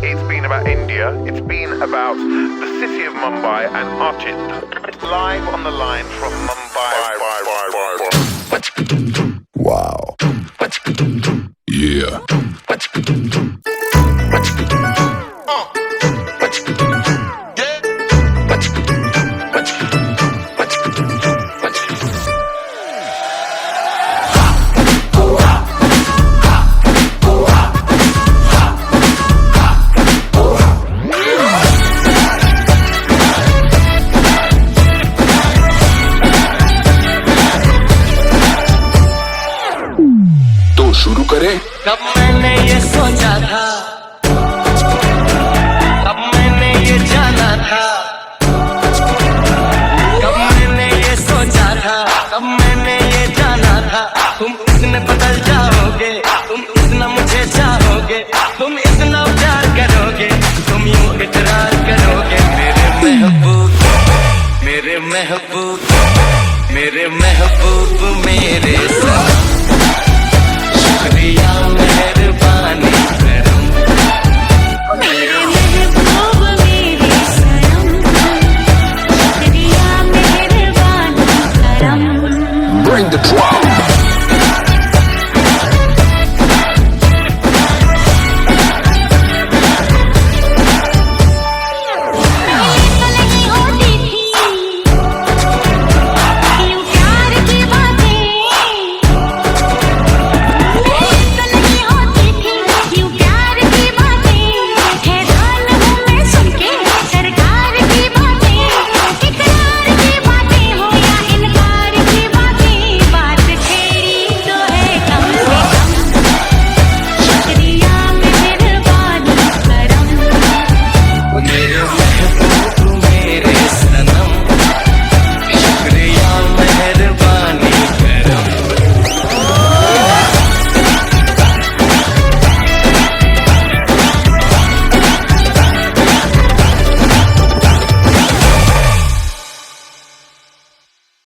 It's been about India. It's been about the city of Mumbai and Archit. Live on the line from Mumbai. Wow. Yeah. तो शुरू करें। कब मैंने ये सोचा था, कब मैंने ये जाना था, कब मैंने ये सोचा था, कब मैंने ये जाना था, तुम किसने बदल जाओगे।